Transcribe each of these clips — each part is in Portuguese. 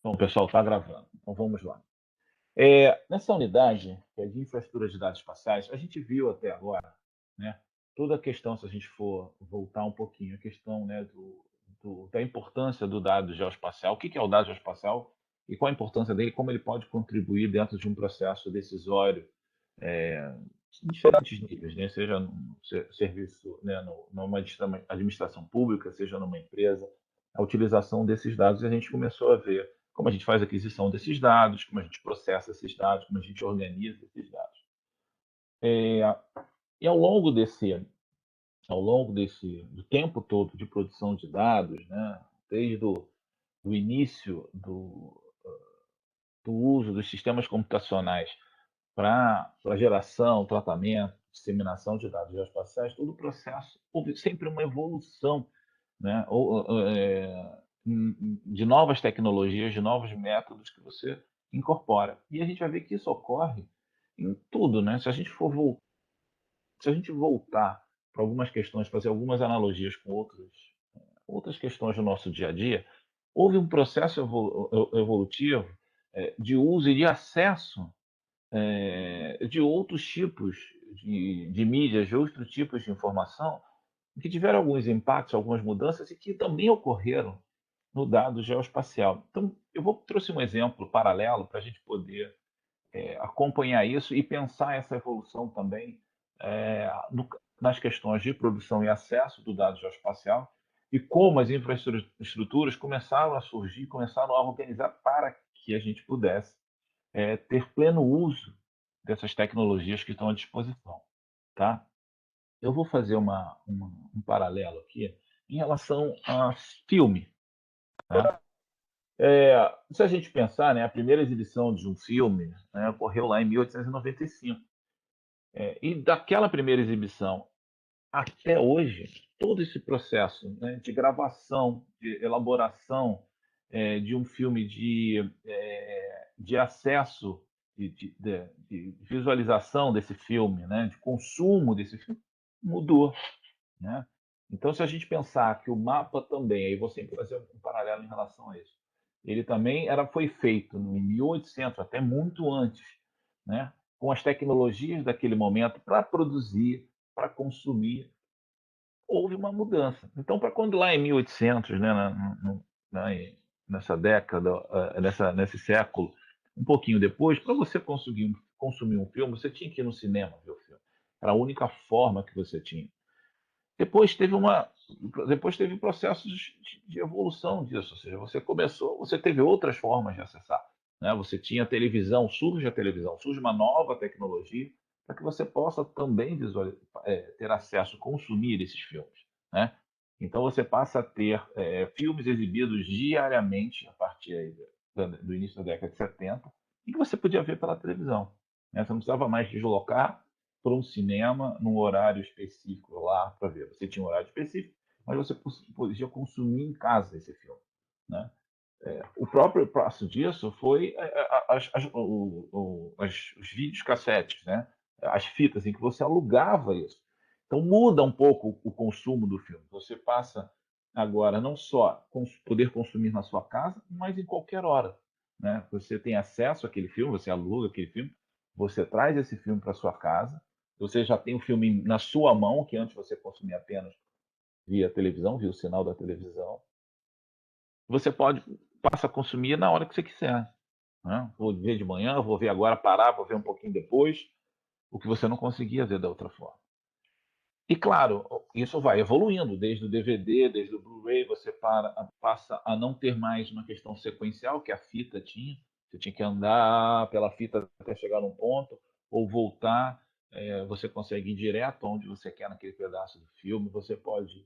Bom, pessoal, está gravando. Então vamos lá. Nessa unidade, que é de infraestrutura de dados espaciais, a gente viu até agora, né, toda a questão, se a gente for voltar um pouquinho, a questão, né, da importância do dado geoespacial, o que que é o dado geoespacial e qual a importância dele, como ele pode contribuir dentro de um processo decisório em diferentes níveis, né, seja num serviço, né, numa administração pública, seja numa empresa, a utilização desses dados, e a gente começou a ver como a gente faz a aquisição desses dados, como a gente processa esses dados, como a gente organiza esses dados. É, e ao longo do tempo todo de produção de dados, né, desde o início do uso dos sistemas computacionais para geração, tratamento, disseminação de dados geoespaciais, todo o processo houve sempre uma evolução, né, de novas tecnologias, de novos métodos que você incorpora. E a gente vai ver que isso ocorre em tudo, né? Se a gente voltar para algumas questões, fazer algumas analogias com outras questões do nosso dia a dia, houve um processo evolutivo de uso e de acesso de outros tipos de mídias, de outros tipos de informação, que tiveram alguns impactos, algumas mudanças e que também ocorreram no dado geoespacial. Então, trouxe um exemplo paralelo para a gente poder acompanhar isso e pensar essa evolução também nas questões de produção e acesso do dado geoespacial e como as infraestruturas começaram a surgir, começaram a organizar para que a gente pudesse ter pleno uso dessas tecnologias que estão à disposição, tá? Eu vou fazer um paralelo aqui em relação a filme, tá? Se a gente pensar, né, a primeira exibição de um filme, né, ocorreu lá em 1895. E daquela primeira exibição até hoje, todo esse processo, né, de gravação, de elaboração de um filme, de acesso, de visualização desse filme, né, de consumo desse filme, mudou, né? Então, se a gente pensar que o mapa também, aí você sempre fazer um paralelo em relação a isso, ele também foi feito em 1800, até muito antes, né, com as tecnologias daquele momento para produzir, para consumir, houve uma mudança. Então, para quando lá em 1800, né, nessa década, nesse século, um pouquinho depois, para você conseguir consumir um filme, você tinha que ir no cinema ver o filme. Era a única forma que você tinha. Depois teve processos de evolução disso, ou seja, você teve outras formas de acessar, né? Você tinha a televisão, surge uma nova tecnologia para que você possa também ter acesso, consumir esses filmes, né? Então você passa a ter filmes exibidos diariamente a partir aí do início da década de 70, e que você podia ver pela televisão, né? Você não precisava mais deslocar para um cinema num horário específico lá para ver. Você tinha um horário específico, mas você podia consumir em casa esse filme, né? O próprio passo disso foi os vídeos cassetes, né? As fitas em que você alugava isso. Então muda um pouco o consumo do filme. Você passa agora não só poder consumir na sua casa, mas em qualquer hora, né? Você tem acesso àquele filme, você aluga aquele filme, você traz esse filme para sua casa, você já tem o filme na sua mão, que antes você consumia apenas via televisão, via o sinal da televisão. Você passa a consumir na hora que você quiser, né? Vou ver de manhã, vou ver agora, parar, vou ver um pouquinho depois, o que você não conseguia ver da outra forma. E claro, isso vai evoluindo, desde o DVD, desde o Blu-ray, passa a não ter mais uma questão sequencial que a fita tinha. Você tinha que andar pela fita até chegar num ponto, ou voltar. Você consegue ir direto onde você quer naquele pedaço do filme. Você pode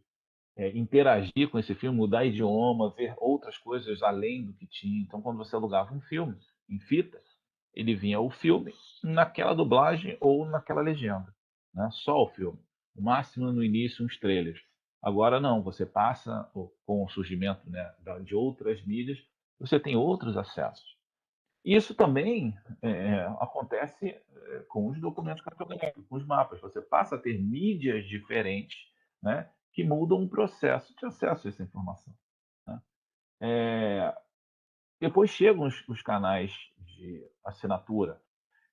interagir com esse filme, mudar idioma, ver outras coisas além do que tinha. Então, quando você alugava um filme em fita, ele vinha o filme naquela dublagem ou naquela legenda, né? Só o filme. O máximo no início uns trailers. Agora não, você passa com o surgimento, né, de outras mídias, você tem outros acessos. Isso também acontece com os documentos cartográficos, com os mapas. Você passa a ter mídias diferentes, né, que mudam o processo de acesso a essa informação, né? Depois chegam os canais de assinatura.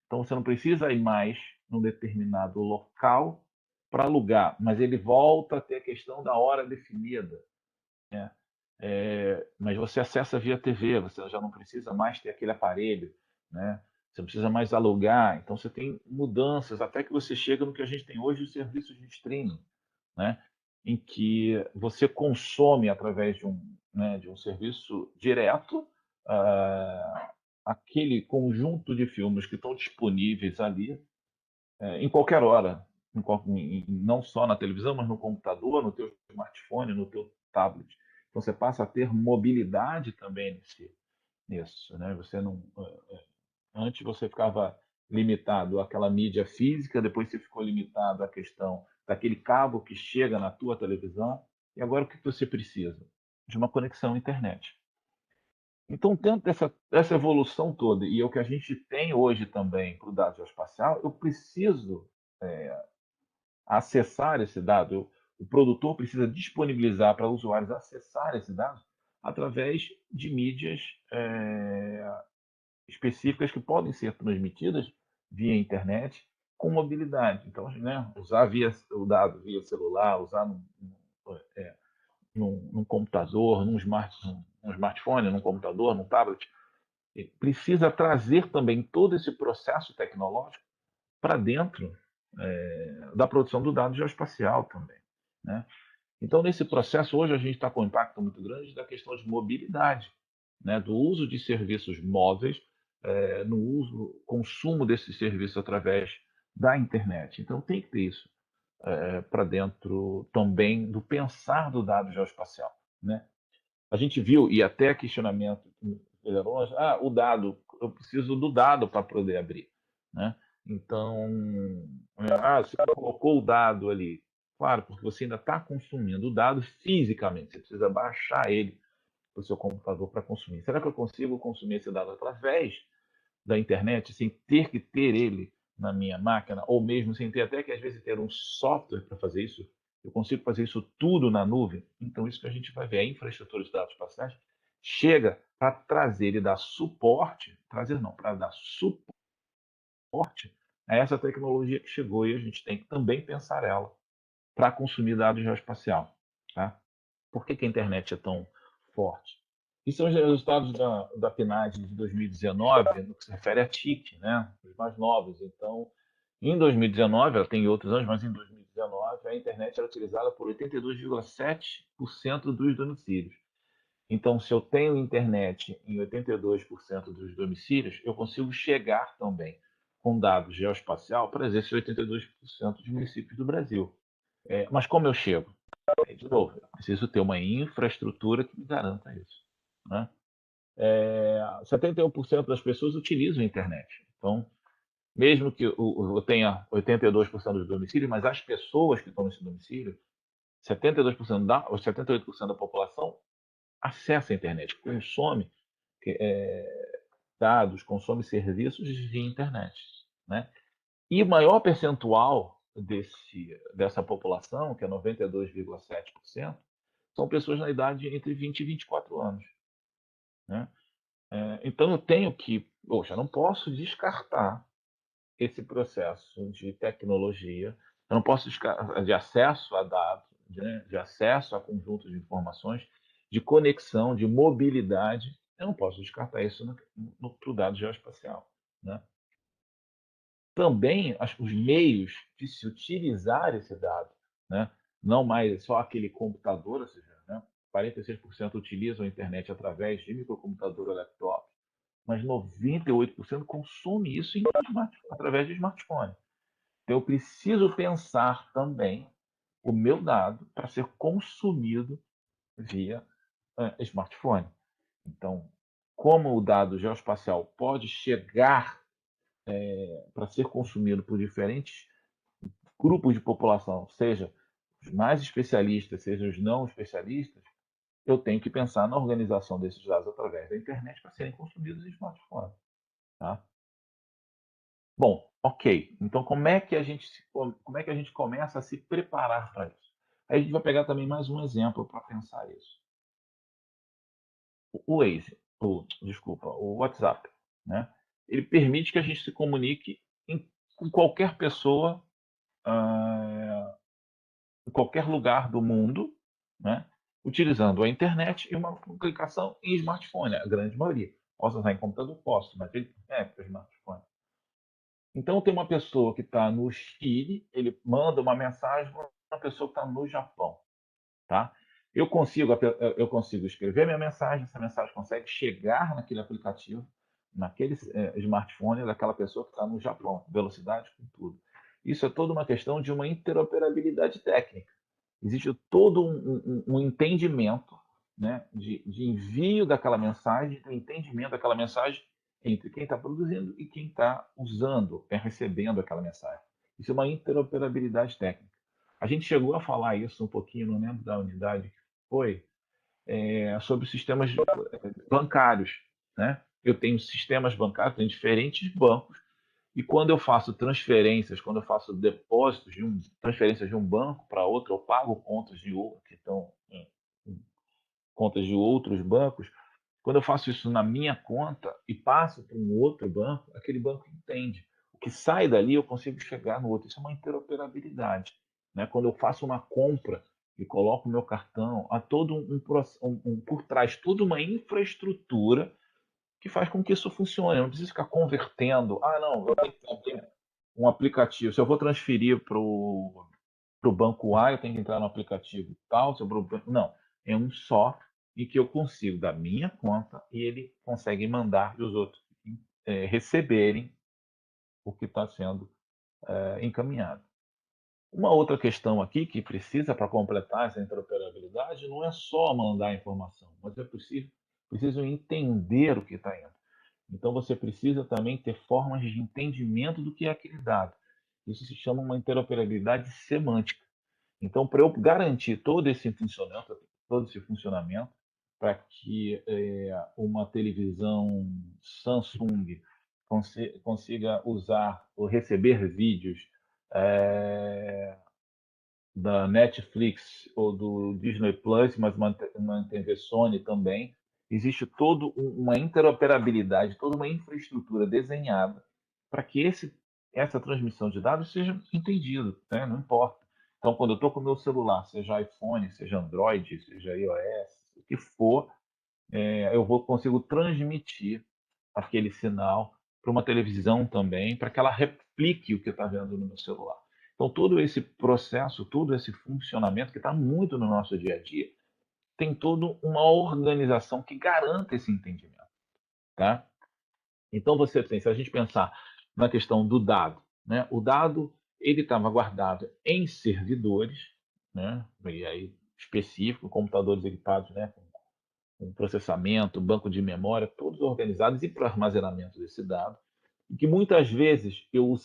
Então você não precisa ir mais num determinado local para alugar, mas ele volta a ter a questão da hora definida, né? Mas você acessa via TV, você já não precisa mais ter aquele aparelho, né? Você não precisa mais alugar, então você tem mudanças, até que você chega no que a gente tem hoje, os serviços de streaming, né? Em que você consome através de um serviço direto, aquele conjunto de filmes que estão disponíveis ali, em qualquer hora, não só na televisão, mas no computador, no teu smartphone, no teu tablet. Então você passa a ter mobilidade também nisso, né? Você não, antes você ficava limitado àquela mídia física, depois você ficou limitado à questão daquele cabo que chega na tua televisão, e agora o que você precisa? De uma conexão à internet. Então, dentro dessa evolução toda, e é o que a gente tem hoje também para o dado geoespacial, eu preciso acessar esse dado. O produtor precisa disponibilizar para usuários acessar esse dado através de mídias específicas que podem ser transmitidas via internet com mobilidade. Então, né, usar o dado via celular, usar num computador, num smartphone, num computador, num tablet, precisa trazer também todo esse processo tecnológico para dentro da produção do dado geoespacial também, né? Então, nesse processo, hoje a gente está com um impacto muito grande da questão de mobilidade, né? Do uso de serviços móveis, no consumo desses serviços através da internet. Então, tem que ter isso para dentro também do pensar do dado geoespacial, né? A gente viu, e até questionamento, o dado, eu preciso do dado para poder abrir, né? Então, você colocou o dado ali. Claro, porque você ainda está consumindo o dado fisicamente, você precisa baixar ele para o seu computador para consumir. Será que eu consigo consumir esse dado através da internet, sem ter que ter ele na minha máquina, ou mesmo sem ter até que às vezes ter um software para fazer isso? Eu consigo fazer isso tudo na nuvem? Então, isso que a gente vai ver, a infraestrutura de dados espaciais chega para trazer e dar suporte, trazer não, para dar suporte a essa tecnologia que chegou e a gente tem que também pensar ela para consumir dados geoespacial. Tá? Por que a internet é tão forte? Isso são os resultados da PNAD de 2019, no que se refere a TIC, né? Os mais novos. Então, em 2019, ela tem outros anos, mas em 2019 a internet era utilizada por 82,7% dos domicílios. Então, se eu tenho internet em 82% dos domicílios, eu consigo chegar também com dados geoespacial para esses 82% dos municípios do Brasil. Mas como eu chego? De novo, eu preciso ter uma infraestrutura que me garanta isso, né? 71% das pessoas utilizam a internet. Então, mesmo que eu tenha 82% dos domicílios, mas as pessoas que estão nesse domicílio, 72% ou 78% da população acessa a internet, consome dados, consome serviços via internet, né? E o maior percentual dessa população, que é 92,7%, são pessoas na idade entre 20 e 24 anos, né? Então eu tenho que, poxa, não posso descartar esse processo de tecnologia, eu não posso descartar de acesso a dados, né, de acesso a conjuntos de informações, de conexão, de mobilidade, eu não posso descartar isso no dado geoespacial, né? Também os meios de se utilizar esse dado, né? Não mais só aquele computador, ou seja, né? 46% utilizam a internet através de microcomputador ou laptop, mas 98% consome isso através de smartphone. Então, eu preciso pensar também o meu dado para ser consumido via smartphone. Então, como o dado geoespacial pode chegar para ser consumido por diferentes grupos de população, seja os mais especialistas, seja os não especialistas, eu tenho que pensar na organização desses dados através da internet para serem consumidos em smartphone. Tá? Bom, ok. Então, como é que a gente começa a se preparar para isso? Aí a gente vai pegar também mais um exemplo para pensar isso. O Waze. desculpa, o WhatsApp, né? Ele permite que a gente se comunique com qualquer pessoa, ah, em qualquer lugar do mundo, né? Utilizando a internet e uma aplicação em smartphone, a grande maioria. Posso usar em computador? Posso, mas ele é para smartphone. Então tem uma pessoa que está no Chile, ele manda uma mensagem para uma pessoa que está no Japão, tá? Eu consigo escrever minha mensagem, essa mensagem consegue chegar naquele aplicativo, naquele smartphone daquela pessoa que está no Japão, velocidade com tudo. Isso é toda uma questão de uma interoperabilidade técnica. Existe todo um entendimento, né, de envio daquela mensagem, de entendimento daquela mensagem entre quem está produzindo e quem está usando, recebendo aquela mensagem. Isso é uma interoperabilidade técnica. A gente chegou a falar isso um pouquinho, não lembro da unidade que foi, sobre sistemas bancários, né? Eu tenho sistemas bancários, tenho diferentes bancos, e quando eu faço transferências, quando eu faço depósitos transferências de um banco para outro, eu pago contas de outro, que estão em contas de outros bancos. Quando eu faço isso na minha conta e passo para um outro banco, aquele banco entende. O que sai dali eu consigo chegar no outro. Isso é uma interoperabilidade, né? Quando eu faço uma compra e coloco o meu cartão, há todo por trás toda uma infraestrutura que faz com que isso funcione. Eu não preciso ficar convertendo. Ah, não, eu tenho que abrir um aplicativo. Se eu vou transferir para o banco A, eu tenho que entrar no aplicativo tal. Se eu não, é um só em que eu consigo da minha conta e ele consegue mandar e os outros receberem o que está sendo encaminhado. Uma outra questão aqui que precisa para completar essa interoperabilidade não é só mandar informação, mas é preciso entender o que está indo. Então você precisa também ter formas de entendimento do que é aquele dado. Isso se chama uma interoperabilidade semântica. Então, para eu garantir todo esse funcionamento, para que uma televisão Samsung consiga usar ou receber vídeos é, da Netflix ou do Disney Plus, mas manter Sony também. Existe toda uma interoperabilidade, toda uma infraestrutura desenhada para que essa transmissão de dados seja entendida, né? Não importa. Então, quando eu estou com o meu celular, seja iPhone, seja Android, seja iOS, o que for, consigo transmitir aquele sinal para uma televisão também, para que ela replique o que está vendo no meu celular. Então, todo esse processo, todo esse funcionamento que está muito no nosso dia a dia, tem toda uma organização que garanta esse entendimento, tá? Então, se a gente pensar na questão do dado, né? O dado ele estava guardado em servidores, né? E aí específico, computadores equipados, né? Com processamento, banco de memória, todos organizados e para armazenamento desse dado, e que muitas vezes eu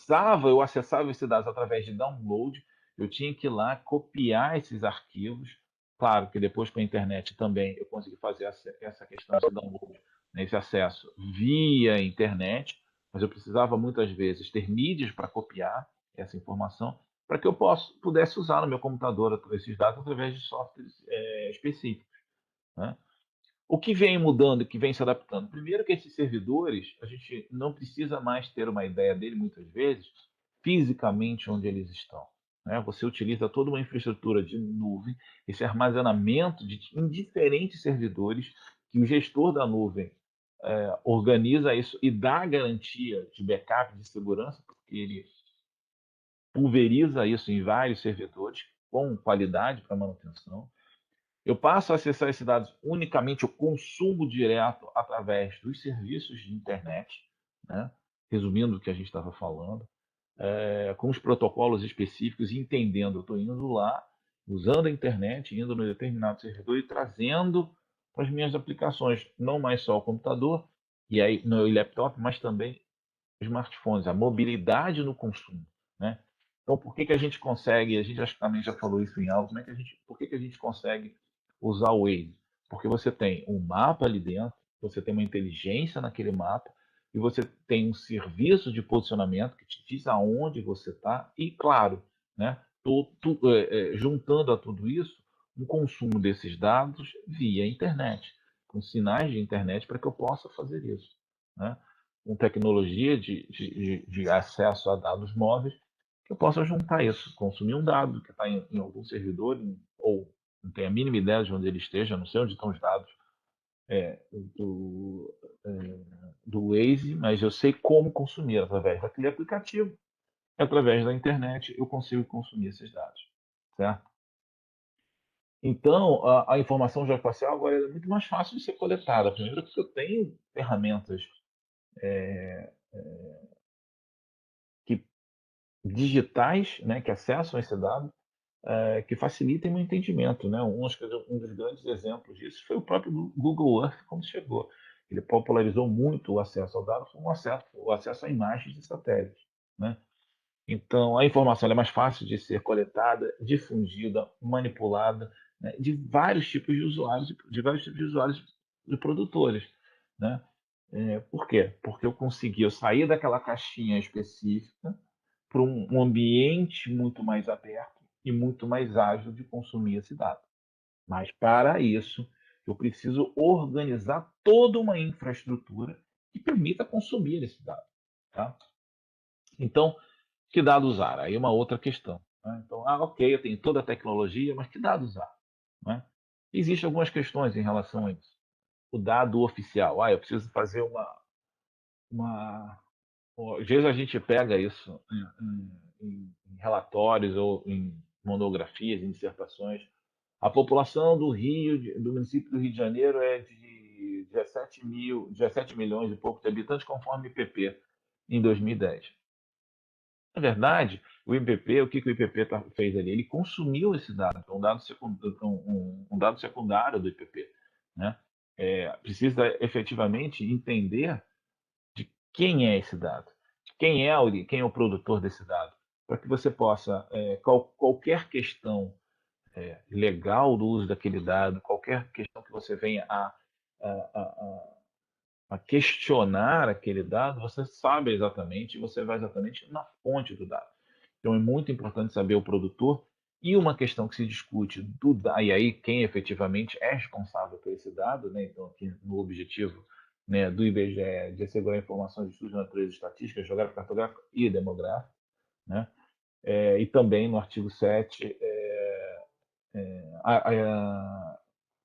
acessava esses dados através de download, eu tinha que ir lá copiar esses arquivos. Claro que depois com a internet também eu consegui fazer essa questão de download, né, esse acesso via internet, mas eu precisava muitas vezes ter mídias para copiar essa informação para que eu pudesse usar no meu computador esses dados através de softwares específicos, né? O que vem mudando, o que vem se adaptando? Primeiro que esses servidores, a gente não precisa mais ter uma ideia dele, muitas vezes, fisicamente onde eles estão, né? Você utiliza toda uma infraestrutura de nuvem, esse armazenamento em diferentes servidores, que o gestor da nuvem organiza isso e dá garantia de backup, de segurança, porque ele pulveriza isso em vários servidores com qualidade para manutenção. Eu passo a acessar esses dados unicamente, o consumo direto através dos serviços de internet, né? Resumindo o que a gente estava falando, com os protocolos específicos, entendendo, eu estou indo lá, usando a internet, indo no determinado servidor e trazendo para as minhas aplicações, não mais só o computador e aí no laptop, mas também smartphones, a mobilidade no consumo, né? Então, por que que a gente consegue, a gente acho que também já falou isso em aula, por que que a gente consegue usar o Waze? Porque você tem um mapa ali dentro, você tem uma inteligência naquele mapa e você tem um serviço de posicionamento que te diz aonde você está e, claro, né, juntando a tudo isso, um consumo desses dados via internet. com sinais de internet para que eu possa fazer isso, né? Com tecnologia de acesso a dados móveis, que eu possa juntar isso, consumir um dado que está em algum servidor, ou não tenho a mínima ideia de onde ele esteja, não sei onde estão os dados do, é, do Waze, mas eu sei como consumir através daquele aplicativo, através da internet, eu consigo consumir esses dados, certo? Então, a informação geoespacial agora é muito mais fácil de ser coletada. Primeiro, porque eu tenho ferramentas que, digitais, né, que acessam esse dado, que facilitem meu entendimento, né? Um dos grandes exemplos disso foi o próprio Google Earth, como chegou. Ele popularizou muito o acesso ao dado, o acesso a imagens de satélites, né? Então, a informação é mais fácil de ser coletada, difundida, manipulada, né, de vários tipos de usuários, e produtores, né? Por quê? Porque eu saí daquela caixinha específica para um ambiente muito mais aberto e muito mais ágil de consumir esse dado. Mas para isso, eu preciso organizar toda uma infraestrutura que permita consumir esse dado, tá? Então, que dado usar? Aí é uma outra questão, né? Então, ok, eu tenho toda a tecnologia, mas que dado usar, né? Existem algumas questões em relação a isso. O dado oficial. Eu preciso fazer uma... Às vezes a gente pega isso em relatórios ou em monografias, em dissertações. A população do município do Rio de Janeiro é de 17 milhões e pouco de habitantes, conforme o IPP, em 2010. Na verdade, o que o IPP fez ali? Ele consumiu esse dado, um dado secundário do IPP, né? Precisa efetivamente entender de quem é esse dado, de quem é o produtor desse dado, para que você possa, qualquer questão legal do uso daquele dado, qualquer questão que você venha a questionar aquele dado, você sabe exatamente, você vai exatamente na fonte do dado. Então é muito importante saber o produtor. E uma questão que se discute e aí quem efetivamente é responsável por esse dado, né? Então aqui no objetivo, né, do IBGE de assegurar informações de estudos de natureza estatística, geográfica, cartográfica e demográfica, né? E também no artigo 7,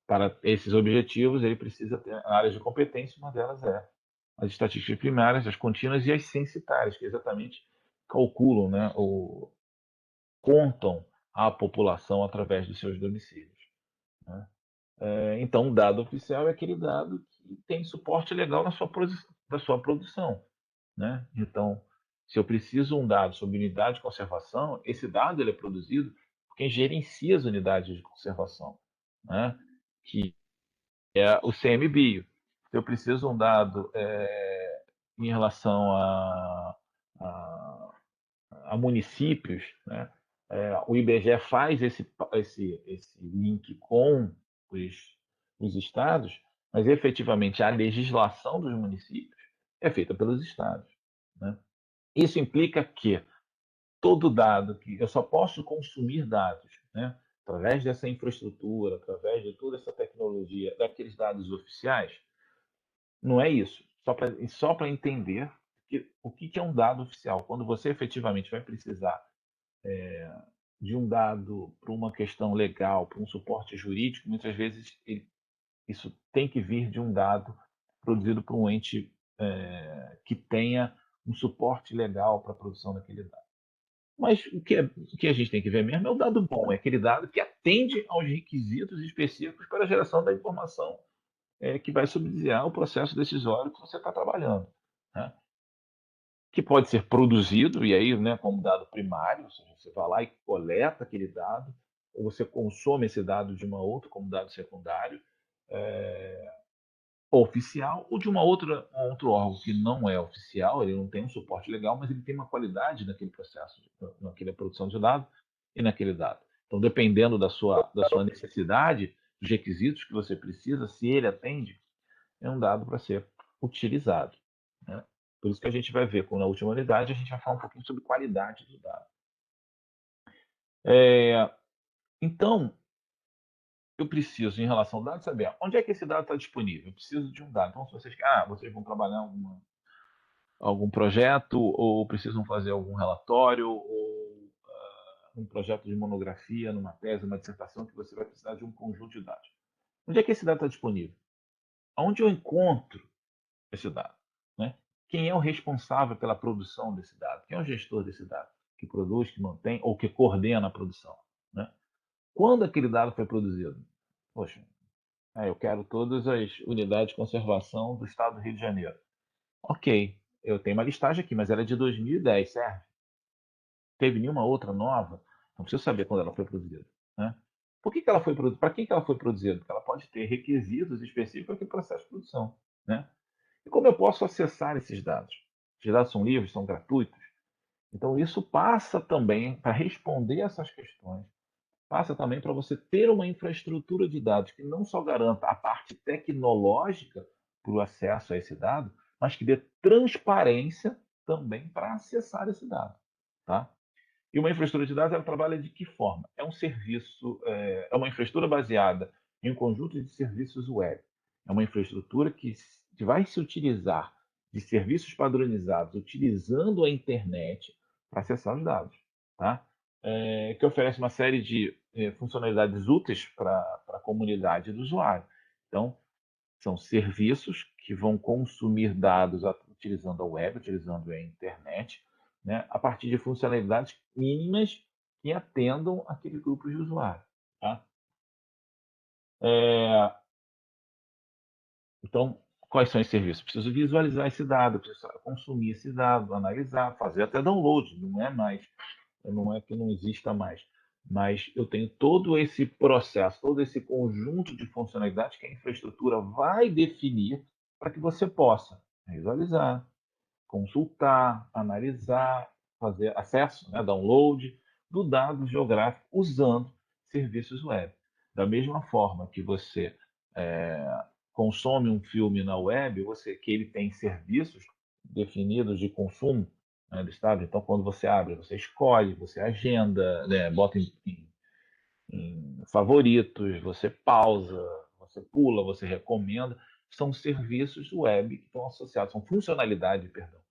para esses objetivos, ele precisa ter áreas de competência, uma delas é as estatísticas primárias, as contínuas e as censitárias, que exatamente calculam, né, contam a população através dos seus domicílios, né? Então, o dado oficial é aquele dado que tem suporte legal da sua produção, né? Então, se eu preciso um dado sobre unidade de conservação, esse dado ele é produzido por quem gerencia as unidades de conservação, né? Que é o CMBio. Se eu preciso um dado em relação a municípios, né? O IBGE faz esse link com os estados, mas efetivamente a legislação dos municípios é feita pelos estados, né? Isso implica que todo dado que eu só posso consumir dados, né, através dessa infraestrutura, através de toda essa tecnologia, daqueles dados oficiais, não é isso. Só para entender o que é um dado oficial. Quando você efetivamente vai precisar de um dado para uma questão legal, para um suporte jurídico, muitas vezes isso tem que vir de um dado produzido por um ente que tenha um suporte legal para a produção daquele dado. Mas o que a gente tem que ver mesmo é o dado bom, é aquele dado que atende aos requisitos específicos para a geração da informação que vai subsidiar o processo decisório que você está trabalhando, né? Que pode ser produzido, e aí, né, como dado primário, ou seja, você vai lá e coleta aquele dado, ou você consome esse dado de uma outra como dado secundário, oficial, ou de um outro órgão que não é oficial, ele não tem um suporte legal, mas ele tem uma qualidade naquele processo, naquela produção de dado e naquele dado. Então, dependendo da sua necessidade, dos requisitos que você precisa, se ele atende, é um dado para ser utilizado, né? Por isso que a gente vai ver, na última unidade, a gente vai falar um pouquinho sobre qualidade do dado. Então, eu preciso, em relação ao dado, saber onde é que esse dado está disponível. Eu preciso de um dado. Então, se vocês vão trabalhar algum projeto, ou precisam fazer algum relatório, ou um projeto de monografia, numa tese, numa dissertação, que você vai precisar de um conjunto de dados. Onde é que esse dado está disponível? Onde eu encontro esse dado? Né? Quem é o responsável pela produção desse dado? Quem é o gestor desse dado? Que produz, que mantém ou que coordena a produção? Né? Quando aquele dado foi produzido? Poxa, eu quero todas as unidades de conservação do estado do Rio de Janeiro. Ok, eu tenho uma listagem aqui, mas ela é de 2010, certo? Teve nenhuma outra nova? Não preciso saber quando ela foi produzida. Né? Por que, que ela foi produzida? Para que ela foi produzida? Porque ela pode ter requisitos específicos para aquele processo de produção. Né? E como eu posso acessar esses dados? Esses dados são livres, são gratuitos? Então, isso passa também, para responder essas questões, passa também para você ter uma infraestrutura de dados que não só garanta a parte tecnológica para o acesso a esse dado, mas que dê transparência também para acessar esse dado. Tá? E uma infraestrutura de dados, ela trabalha de que forma? É um serviço, é uma infraestrutura baseada em um conjunto de serviços web. É uma infraestrutura que vai se utilizar de serviços padronizados, utilizando a internet para acessar os dados. Tá? Que oferece uma série de funcionalidades úteis para a comunidade do usuário. Então, são serviços que vão consumir dados utilizando a web, utilizando a internet, né, a partir de funcionalidades mínimas que atendam aquele grupo de usuários. Tá? É, então, quais são os serviços? Preciso visualizar esse dado, preciso consumir esse dado, analisar, fazer até download, não é que não exista mais, mas eu tenho todo esse processo, todo esse conjunto de funcionalidades que a infraestrutura vai definir para que você possa visualizar, consultar, analisar, fazer acesso, né, download do dado geográfico usando serviços web. Da mesma forma que você é, consome um filme na web, que ele tem serviços definidos de consumo, né, do estado. Então, quando você abre, você escolhe, você agenda, né, bota em favoritos, você pausa, você pula, você recomenda. São serviços web que estão associados, são funcionalidades, perdão,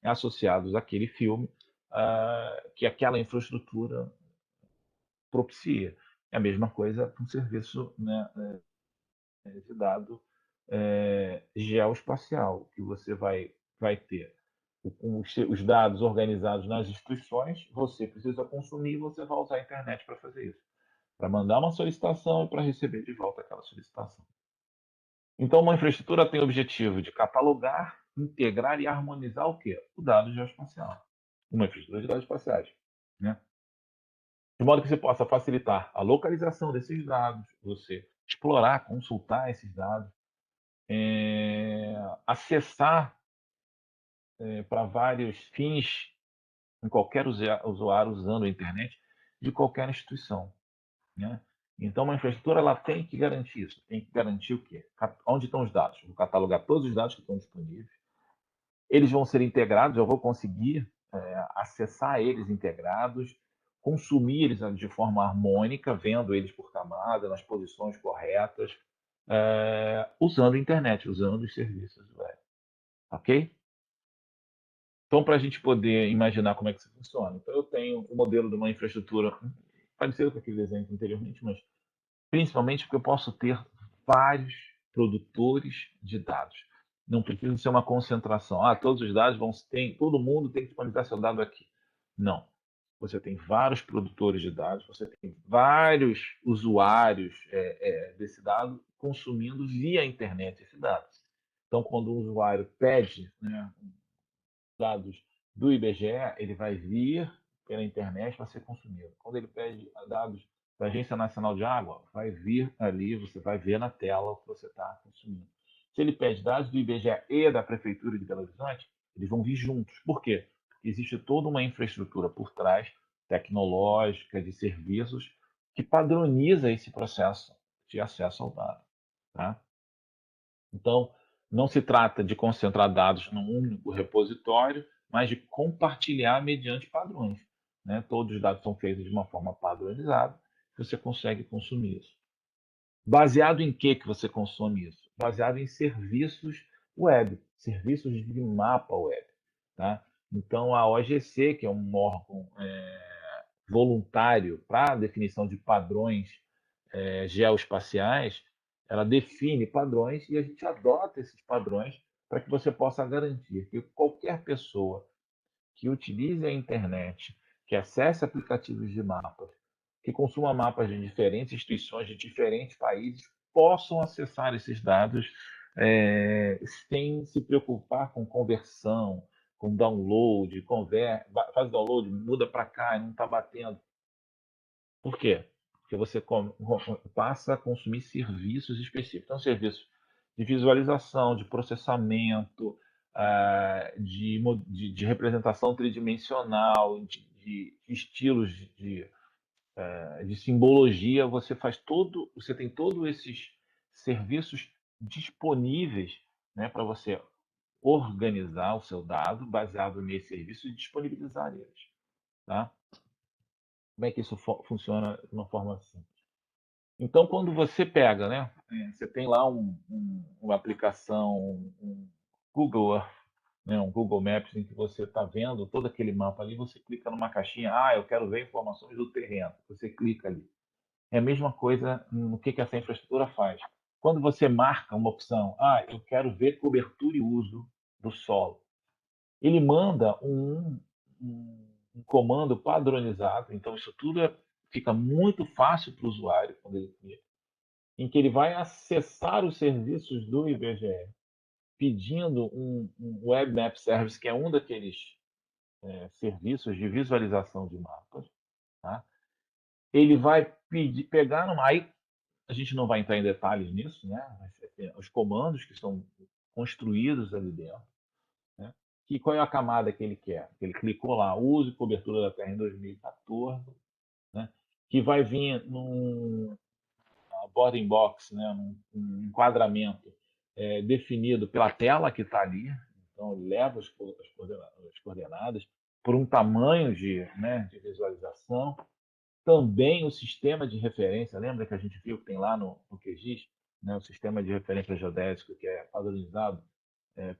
associados àquele filme que aquela infraestrutura propicia. É a mesma coisa com um serviço, né, de dado geoespacial, que você vai ter os dados organizados nas instituições, você precisa consumir, você vai usar a internet para fazer isso, para mandar uma solicitação e para receber de volta aquela solicitação. Então, uma infraestrutura tem o objetivo de catalogar, integrar e harmonizar o quê? O dado geoespacial. Uma infraestrutura de dados espaciais. Né? De modo que você possa facilitar a localização desses dados, você explorar, consultar esses dados, acessar para vários fins em qualquer usuário usando a internet de qualquer instituição. Né? Então, uma infraestrutura ela tem que garantir isso. Tem que garantir o quê? Onde estão os dados? Vou catalogar todos os dados que estão disponíveis. Eles vão ser integrados, eu vou conseguir acessar eles integrados, consumir eles de forma harmônica, vendo eles por camada, nas posições corretas, usando a internet, usando os serviços web. Ok? Então, para a gente poder imaginar como é que isso funciona, então eu tenho o modelo de uma infraestrutura parecido com aquele desenho anteriormente, mas principalmente porque eu posso ter vários produtores de dados. Não precisa ser uma concentração. Todos os dados todo mundo tem que disponibilizar seu dado aqui. Não. Você tem vários produtores de dados, você tem vários usuários desse dado consumindo via internet esse dado. Então, quando um usuário pede, né, dados do IBGE, ele vai vir pela internet para ser consumido. Quando ele pede dados da Agência Nacional de Água, vai vir ali, você vai ver na tela o que você está consumindo. Se ele pede dados do IBGE e da Prefeitura de Belo Horizonte, eles vão vir juntos. Por quê? Porque existe toda uma infraestrutura por trás, tecnológica, de serviços, que padroniza esse processo de acesso ao dado. Tá? Então, não se trata de concentrar dados num único repositório, mas de compartilhar mediante padrões. Né? Todos os dados são feitos de uma forma padronizada, você consegue consumir isso. Baseado em que você consome isso? Baseado em serviços web, serviços de mapa web. Tá? Então, a OGC, que é um órgão voluntário para a definição de padrões geoespaciais, ela define padrões e a gente adota esses padrões para que você possa garantir que qualquer pessoa que utilize a internet, que acesse aplicativos de mapas, que consuma mapas de diferentes instituições, de diferentes países, possam acessar esses dados sem se preocupar com conversão, com download, faz download, muda para cá e não está batendo. Por quê? Porque você passa a consumir serviços específicos. Então, serviços de visualização, de processamento, de representação tridimensional, de estilos de simbologia, você tem todos esses serviços disponíveis, né, para você organizar o seu dado baseado nesse serviço e disponibilizar eles. Tá? Como é que isso funciona de uma forma assim? Então, quando você pega, né, você tem lá uma aplicação, um Google Earth, né, um Google Maps, em que você está vendo todo aquele mapa ali, você clica numa caixinha, eu quero ver informações do terreno. Você clica ali. É a mesma coisa no que essa infraestrutura faz. Quando você marca uma opção, eu quero ver cobertura e uso do solo, ele manda um comando padronizado, então isso tudo fica muito fácil para o usuário quando ele clica, em que ele vai acessar os serviços do IBGE, pedindo um Web Map Service, que é um daqueles serviços de visualização de mapas. Tá? Ele vai pegar aí a gente não vai entrar em detalhes nisso, né? Os comandos que são construídos ali dentro, né? E qual é a camada que ele quer? Ele clicou lá, use cobertura da Terra em 2014, né? Que vai vir num boarding box, né? Um enquadramento definido pela tela que está ali. Então, ele leva as coordenadas por um tamanho de visualização. Também o sistema de referência, lembra que a gente viu que tem lá no QGIS, né? O sistema de referência geodésico que é padronizado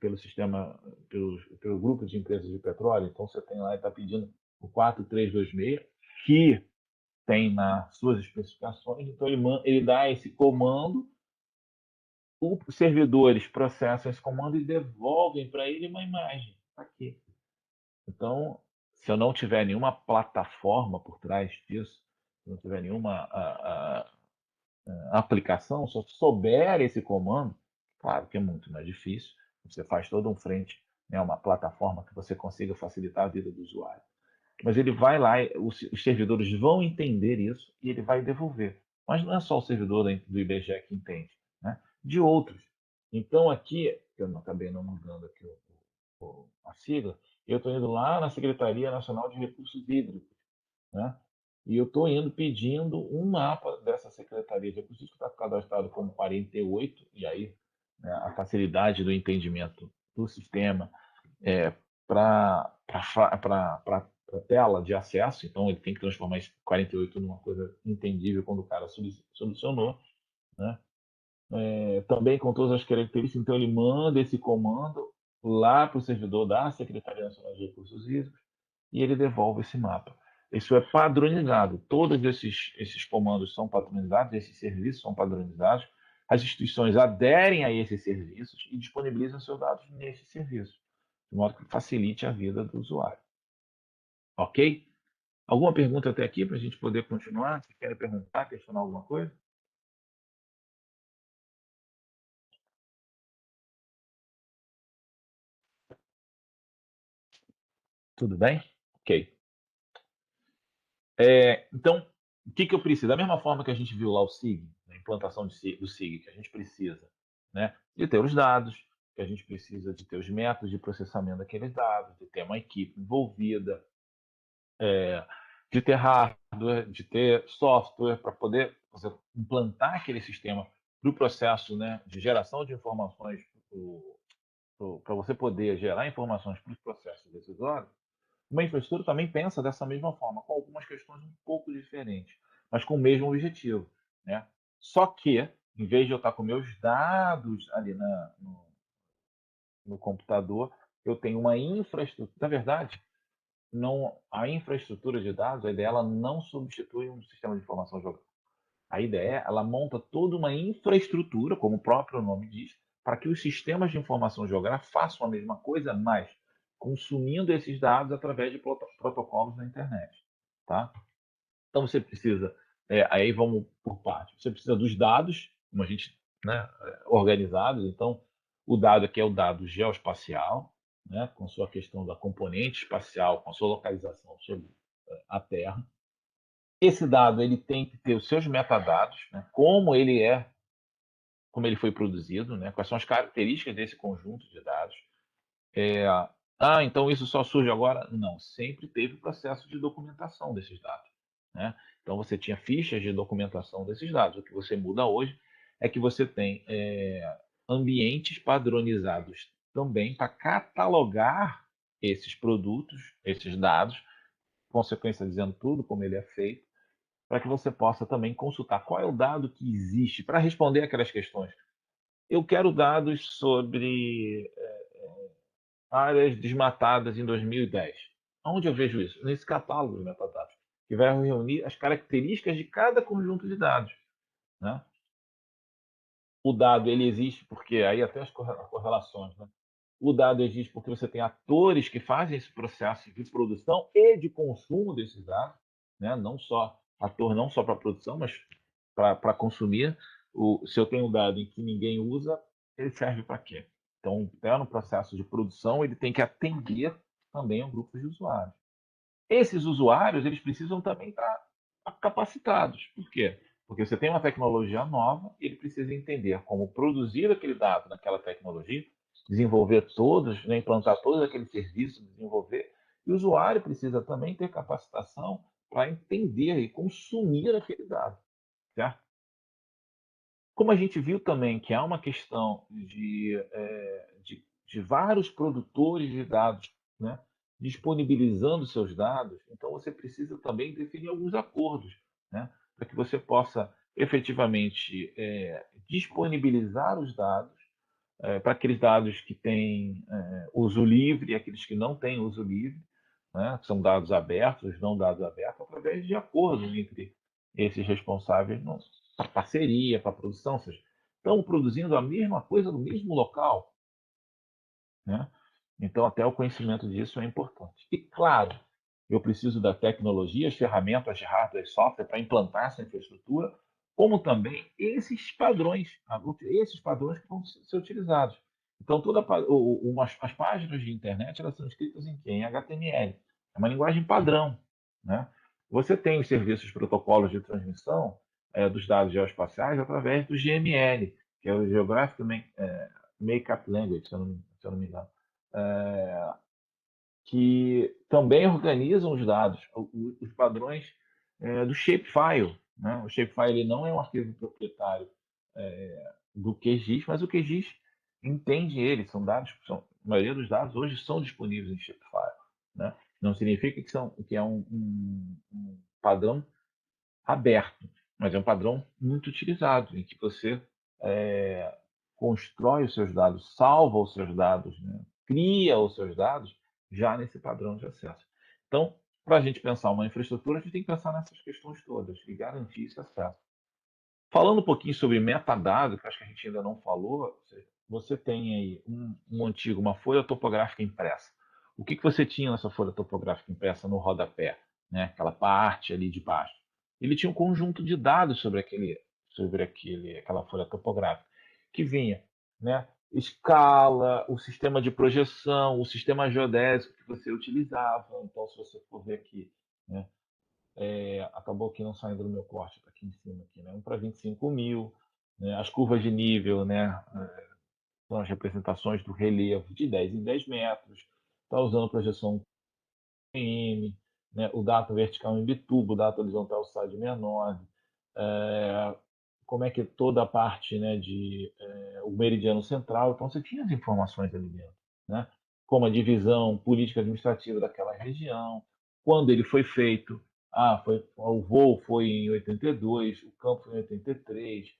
pelo grupo de empresas de petróleo. Então, você tem lá e está pedindo o 4326, que tem nas suas especificações. Então, ele dá esse comando, os servidores processam esse comando e devolvem para ele uma imagem. Tá aqui. Então, se eu não tiver nenhuma plataforma por trás disso, se não tiver nenhuma aplicação, se eu souber esse comando, claro que é muito mais difícil. Você faz todo um frente, né, uma plataforma que você consiga facilitar a vida do usuário. Mas ele vai lá, os servidores vão entender isso e ele vai devolver. Mas não é só o servidor do IBGE que entende, né? De outros. Então aqui, eu não acabei não mudando aqui a sigla, eu estou indo lá na Secretaria Nacional de Recursos Hídricos, né? E eu estou indo pedindo um mapa dessa Secretaria de Recursos que está cadastrado como 48, e aí, né, a facilidade do entendimento do sistema para a tela de acesso, então ele tem que transformar esse 48 numa coisa entendível quando o cara solucionou, né? Também com todas as características, então ele manda esse comando lá para o servidor da Secretaria Nacional de Recursos Hídricos e ele devolve esse mapa. Isso é padronizado. Todos esses comandos são padronizados, esses serviços são padronizados. As instituições aderem a esses serviços e disponibilizam seus dados nesses serviços, de modo que facilite a vida do usuário. Ok? Alguma pergunta até aqui para a gente poder continuar? Vocês querem perguntar, questionar alguma coisa? Tudo bem? Ok. Então, o que eu preciso? Da mesma forma que a gente viu lá o SIG, a implantação do SIG, que a gente precisa, né, de ter os dados, que a gente precisa de ter os métodos de processamento daqueles dados, de ter uma equipe envolvida, de ter hardware, de ter software para poder você implantar aquele sistema para o processo, né, de geração de informações, para você poder gerar informações para os processos decisórios. Uma infraestrutura também pensa dessa mesma forma, com algumas questões um pouco diferentes, mas com o mesmo objetivo, né? Só que Em vez de eu estar com meus dados ali no computador, eu tenho uma infraestrutura. Na verdade, não, a infraestrutura de dados, a ideia ela não substitui um sistema de informação geográfica. A ideia é, ela monta toda uma infraestrutura, como o próprio nome diz, para que os sistemas de informação geográfica façam a mesma coisa, mas consumindo esses dados através de protocolos na internet, tá? Então você precisa, aí vamos por parte. Você precisa dos dados, como a gente, né, organizados. Então, o dado aqui é o dado geoespacial, né, com sua questão da componente espacial, com a sua localização sobre a Terra. Esse dado ele tem que ter os seus metadados, né, como ele foi produzido, né, quais são as características desse conjunto de dados. Então isso só surge agora? Não, sempre teve o processo de documentação desses dados, né? Então você tinha fichas de documentação desses dados. O que você muda hoje é que você tem ambientes padronizados também para catalogar esses produtos, esses dados, consequência dizendo tudo como ele é feito, para que você possa também consultar qual é o dado que existe para responder aquelas questões. Eu quero dados sobre áreas desmatadas em 2010. Onde eu vejo isso? Nesse catálogo de metadados, que vai reunir as características de cada conjunto de dados, né? O dado ele existe porque aí até as correlações, né? O dado existe porque você tem atores que fazem esse processo de produção e de consumo desses dados, né? Não só ator, não só para produção, mas para consumir. Se eu tenho um dado em que ninguém usa, ele serve para quê? Então, até no processo de produção, ele tem que atender também a um grupo de usuários. Esses usuários, eles precisam também estar capacitados. Por quê? Porque você tem uma tecnologia nova, ele precisa entender como produzir aquele dado naquela tecnologia, desenvolver todos, né, implantar todos aqueles serviços, desenvolver. E o usuário precisa também ter capacitação para entender e consumir aquele dado, certo? Como a gente viu também que há uma questão de vários produtores de dados, né, disponibilizando seus dados, então você precisa também definir alguns acordos, né, para que você possa efetivamente disponibilizar os dados para aqueles dados que têm uso livre e aqueles que não têm uso livre, né, que são dados abertos, não dados abertos, através de acordo entre esses responsáveis para parceria, para produção, ou seja, estão produzindo a mesma coisa no mesmo local, né? Então, até o conhecimento disso é importante. E, claro, eu preciso da tecnologia, as ferramentas de hardware e software para implantar essa infraestrutura, como também esses padrões que vão ser utilizados. Então, as páginas de internet elas são escritas em quê? Em HTML. É uma linguagem padrão, né? Você tem os serviços protocolos de transmissão dos dados geoespaciais através do GML, que é o Geographic Makeup Language, se eu não me engano, que também organizam os dados, os padrões do shapefile, né? O shapefile ele não é um arquivo proprietário do QGIS, mas o QGIS entende ele, são dados, a maioria dos dados hoje são disponíveis em shapefile, né? Não significa que é um padrão aberto, mas é um padrão muito utilizado, em que você é, constrói os seus dados, salva os seus dados, né? Cria os seus dados já nesse padrão de acesso. Então, para a gente pensar uma infraestrutura, a gente tem que pensar nessas questões todas e garantir esse acesso. Falando um pouquinho sobre metadado, que acho que a gente ainda não falou, você tem aí uma folha topográfica impressa. O que você tinha nessa folha topográfica impressa no rodapé, né? Aquela parte ali de baixo? Ele tinha um conjunto de dados aquela folha topográfica, que vinha, né? Escala, o sistema de projeção, o sistema geodésico que você utilizava. Então, se você for ver aqui, né? Acabou aqui não saindo do meu corte, está aqui em cima, aqui, né? 1 para 25 mil, né? As curvas de nível, né? São as representações do relevo de 10 em 10 metros, está usando projeção M, né? O dado vertical em bitubo, o dado horizontal side menor, como é que toda a parte, né, o meridiano central, então você tinha as informações ali dentro, né? Como a divisão política administrativa daquela região, quando ele foi feito, o voo foi em 82, o campo foi em 83,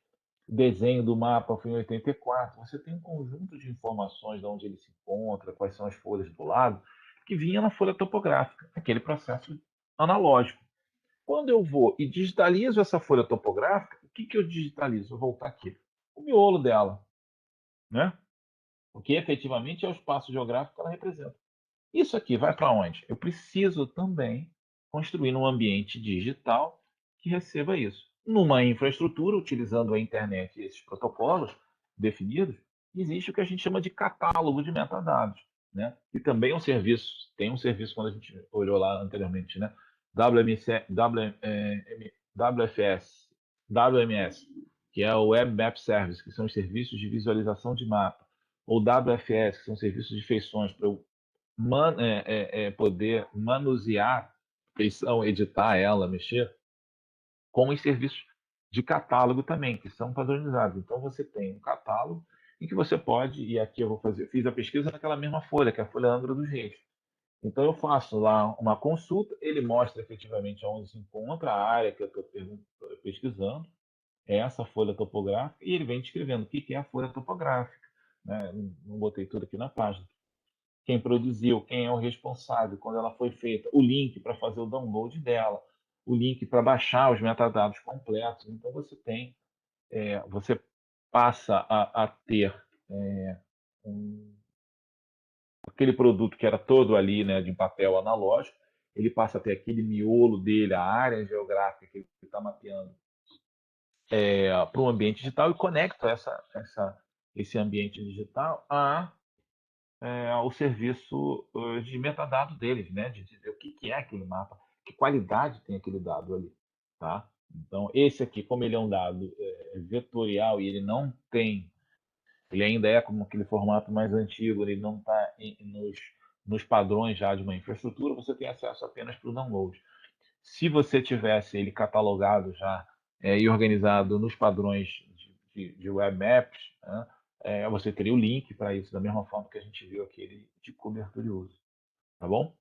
o desenho do mapa foi em 84, você tem um conjunto de informações de onde ele se encontra, quais são as folhas do lado, que vinha na folha topográfica, aquele processo analógico. Quando eu vou e digitalizo essa folha topográfica, o que eu digitalizo? Vou voltar aqui. O miolo dela, né? O que efetivamente é o espaço geográfico que ela representa. Isso aqui vai para onde? Eu preciso também construir um ambiente digital que receba isso. Numa infraestrutura, utilizando a internet e esses protocolos definidos, existe o que a gente chama de catálogo de metadados, né? E também um serviço, tem um serviço quando a gente olhou lá anteriormente, né? WMC, WFS, WMS, que é o Web Map Service, que são os serviços de visualização de mapa, ou WFS, que são serviços de feições para eu poder manusear feição, editar ela, mexer, com os serviços de catálogo também, que são padronizados. Então você tem um catálogo em que você pode, e aqui eu vou fazer, fiz a pesquisa naquela mesma folha, que é a folha Angra dos Reis. Então eu faço lá uma consulta, ele mostra efetivamente onde se encontra a área que eu estou pesquisando, é essa folha topográfica, e ele vem descrevendo o que é a folha topográfica. Né? Não botei tudo aqui na página, quem produziu, quem é o responsável, quando ela foi feita, o link para fazer o download dela, o link para baixar os metadados completos. Então você tem, você passa a ter um, aquele produto que era todo ali, né, de papel analógico, ele passa a ter aquele miolo dele, a área geográfica que ele está mapeando para o ambiente digital e conecta esse ambiente digital ao serviço de metadados deles, né? De dizer o que é aquele mapa, que qualidade tem aquele dado ali, tá? Então, esse aqui, como ele é um dado vetorial e ele não tem, ele ainda é como aquele formato mais antigo, ele não está nos padrões já de uma infraestrutura, você tem acesso apenas para o download. Se você tivesse ele catalogado já e organizado nos padrões de web maps, né, você teria o link para isso, da mesma forma que a gente viu aquele de cobertura e uso. Tá bom?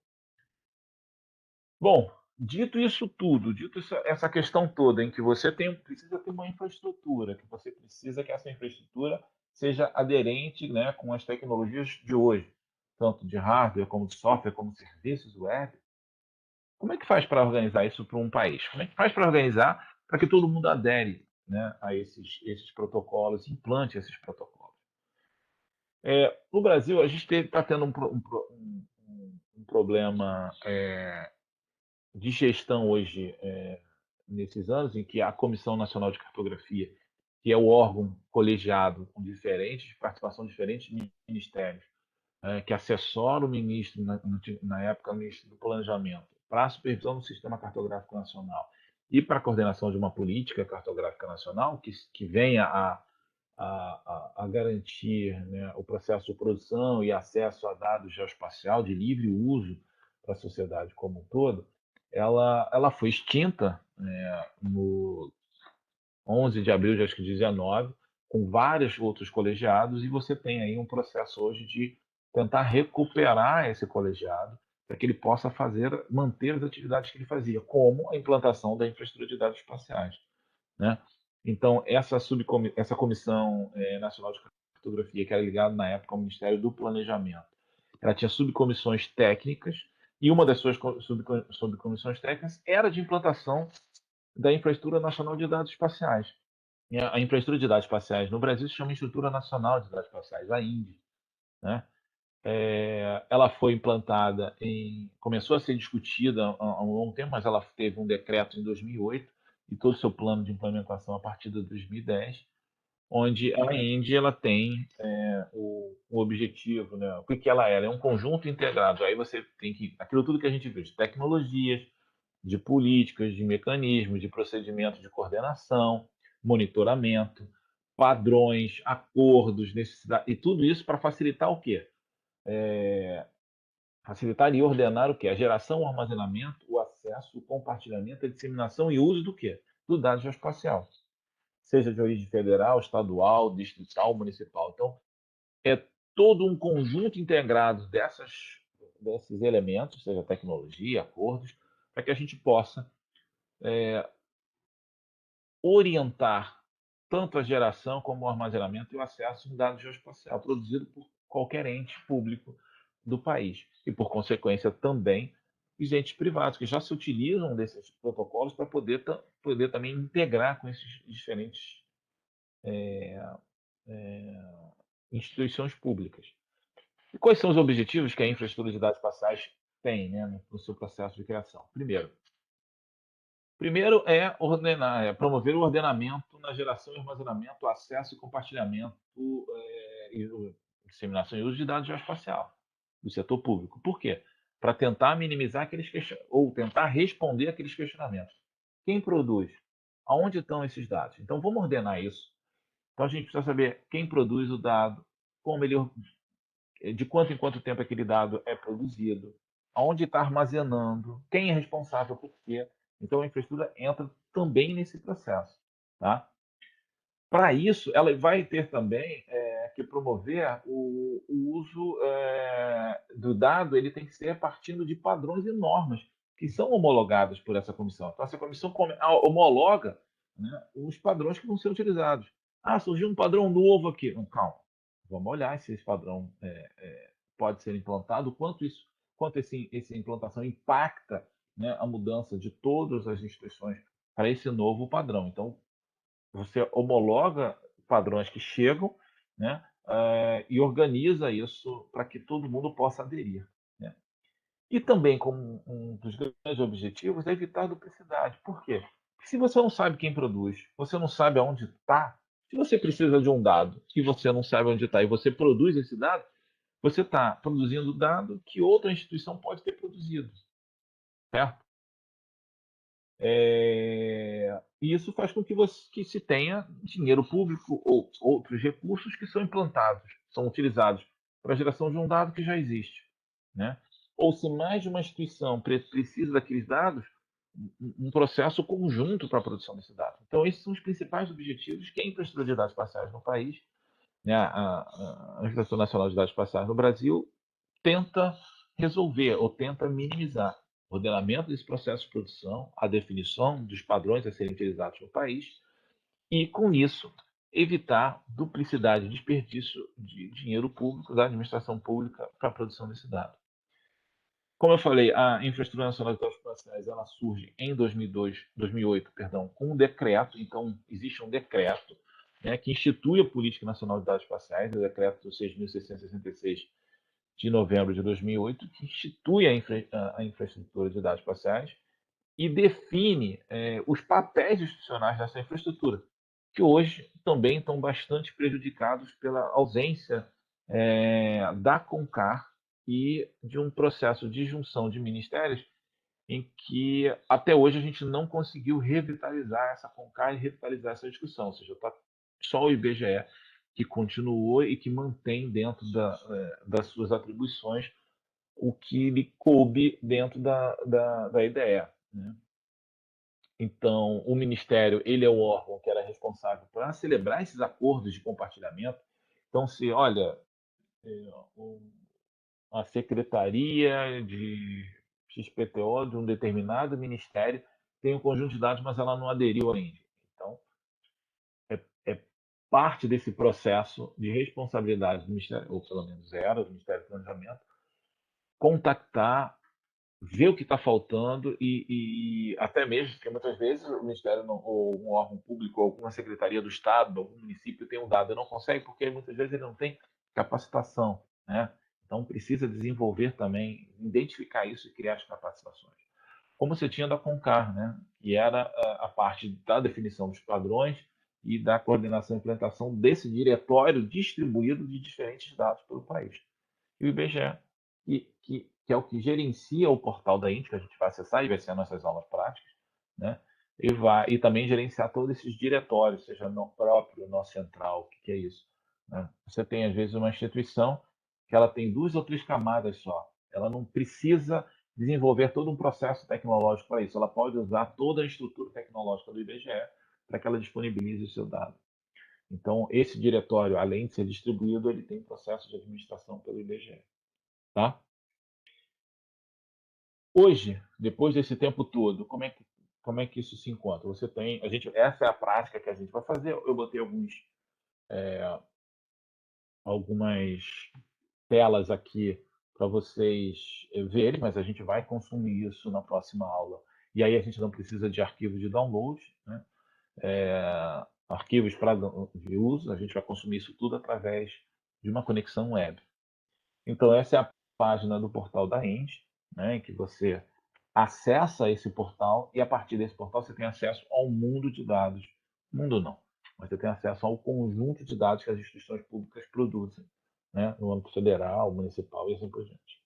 Bom, dito isso tudo, essa questão toda em que você precisa ter uma infraestrutura, que você precisa que essa infraestrutura seja aderente, né, com as tecnologias de hoje, tanto de hardware, como de software, como de serviços web. Como é que faz para organizar isso para um país? Como é que faz para organizar para que todo mundo adere, né, a esses protocolos, implante esses protocolos? No Brasil, a gente está tendo um problema de gestão hoje, nesses anos, em que a Comissão Nacional de Cartografia, que é o órgão colegiado com participação de diferentes ministérios, que assessora o ministro, na época, o ministro do Planejamento, para a supervisão do Sistema Cartográfico Nacional e para a coordenação de uma política cartográfica nacional que venha a garantir, né, o processo de produção e acesso a dados geoespacial de livre uso para a sociedade como um todo, ela foi extinta, né, no 11 de abril de acho que 19, com vários outros colegiados, e você tem aí um processo hoje de tentar recuperar esse colegiado para que ele possa manter as atividades que ele fazia, como a implantação da infraestrutura de dados espaciais, né? Então, essa Comissão Nacional de Cartografia, que era ligada na época ao Ministério do Planejamento, ela tinha subcomissões técnicas, e uma das suas subcomissões técnicas era de implantação da Infraestrutura Nacional de Dados Espaciais. E a infraestrutura de dados espaciais no Brasil se chama Estrutura Nacional de Dados Espaciais, a INDE, né? Ela foi implantada começou a ser discutida há um longo tempo, mas ela teve um decreto em 2008 e todo o seu plano de implementação a partir de 2010, onde a INDE ela tem o objetivo, né? O que ela é? Ela é um conjunto integrado. Aí você tem aquilo tudo que a gente viu, de tecnologias, de políticas, de mecanismos, de procedimentos de coordenação, monitoramento, padrões, acordos, necessidade, e tudo isso para facilitar o quê? Facilitar e ordenar o quê? A geração, o armazenamento, o acesso, o compartilhamento, a disseminação e uso do quê? Do dado geoespacial, seja de origem federal, estadual, distrital, municipal. Então, é todo um conjunto integrado desses elementos, seja tecnologia, acordos, para que a gente possa orientar tanto a geração como o armazenamento e o acesso em dados geoespacial, produzido por qualquer ente público do país. E, por consequência, também os entes privados, que já se utilizam desses protocolos para poder também integrar com esses diferentes instituições públicas. E quais são os objetivos que a infraestrutura de dados espaciais tem, né, no seu processo de criação? Primeiro promover o ordenamento na geração e armazenamento, acesso e compartilhamento, disseminação e uso de dados geoespacial do setor público. Por quê? Para tentar minimizar ou tentar responder aqueles questionamentos. Quem produz? Aonde estão esses dados? Então, vamos ordenar isso. Então, a gente precisa saber quem produz o dado, como ele, de quanto em quanto tempo aquele dado é produzido, aonde está armazenando, quem é responsável por quê. Então, a infraestrutura entra também nesse processo. Tá? Para isso, ela vai ter também que promover o uso do dado, ele tem que ser partindo de padrões e normas que são homologados por essa comissão. Então, essa comissão homologa, né, os padrões que vão ser utilizados. Ah, surgiu um padrão novo aqui. Não, calma, vamos olhar se esse padrão pode ser implantado, quanto essa implantação impacta, né, a mudança de todas as instituições para esse novo padrão. Então, você homologa padrões que chegam, né, e organiza isso para que todo mundo possa aderir. Né? E também, como um dos grandes objetivos, é evitar a duplicidade. Por quê? Porque se você não sabe quem produz, você não sabe aonde está, se você precisa de um dado que você não sabe onde está e você produz esse dado, você está produzindo dado que outra instituição pode ter produzido, certo? E isso faz com que se tenha dinheiro público ou outros recursos que são implantados, são utilizados para a geração de um dado que já existe. Né? Ou se mais de uma instituição precisa daqueles dados, um processo conjunto para a produção desse dado. Então, esses são os principais objetivos que a infraestrutura de dados espaciais no país, né, a Infraestrutura Nacional de Dados Espaciais no Brasil, tenta resolver ou tenta minimizar o ordenamento desse processo de produção, a definição dos padrões a serem utilizados no país e, com isso, evitar duplicidade e desperdício de dinheiro público da administração pública para a produção desse dado. Como eu falei, a Infraestrutura Nacional de Dados Espaciais ela surge em 2008, com um decreto. Então, existe um decreto, né, que institui a Política Nacional de Dados Espaciais, o decreto 6.666 de novembro de 2008, que institui a infraestrutura de dados espaciais e define os papéis institucionais dessa infraestrutura, que hoje também estão bastante prejudicados pela ausência da CONCAR e de um processo de junção de ministérios em que até hoje a gente não conseguiu revitalizar essa CONCAR e revitalizar essa discussão, ou seja, está só o IBGE que continuou e que mantém dentro das suas atribuições o que lhe coube dentro da IDE. Né? Então, o Ministério ele é o órgão que era responsável para celebrar esses acordos de compartilhamento. Então, se olha, a Secretaria de XPTO de um determinado ministério tem um conjunto de dados, mas ela não aderiu ainda. Então, é parte desse processo de responsabilidade do Ministério, ou pelo menos era do Ministério do Planejamento, contactar, ver o que está faltando e até mesmo, porque muitas vezes o Ministério ou um órgão público, ou alguma secretaria do Estado, algum município tem um dado e não consegue, porque muitas vezes ele não tem capacitação. Né? Então precisa desenvolver também, identificar isso e criar as capacitações. Como você tinha da CONCAR, né? Que era a parte da definição dos padrões e da coordenação e implementação desse diretório distribuído de diferentes dados pelo país. E o IBGE, que é o que gerencia o portal da INTE, que a gente vai acessar e vai ser as nossas aulas práticas, né? E também gerenciar todos esses diretórios, seja no próprio, nó central, o que é isso? Né? Você tem, às vezes, uma instituição que ela tem 2 ou 3 camadas só. Ela não precisa desenvolver todo um processo tecnológico para isso. Ela pode usar toda a estrutura tecnológica do IBGE para que ela disponibilize o seu dado. Então, esse diretório, além de ser distribuído, ele tem processo de administração pelo IBGE. Tá? Hoje, depois desse tempo todo, como é que como é que isso se encontra? Essa é a prática que a gente vai fazer. Eu botei algumas telas aqui para vocês verem, mas a gente vai consumir isso na próxima aula. E aí a gente não precisa de arquivos de download, né? Arquivos de uso, a gente vai consumir isso tudo através de uma conexão web. Então, essa é a página do portal da Ende, né, em que você acessa esse portal e, a partir desse portal, você tem acesso ao mundo de dados. Mundo não, mas você tem acesso ao conjunto de dados que as instituições públicas produzem, né, no âmbito federal, municipal e assim por diante.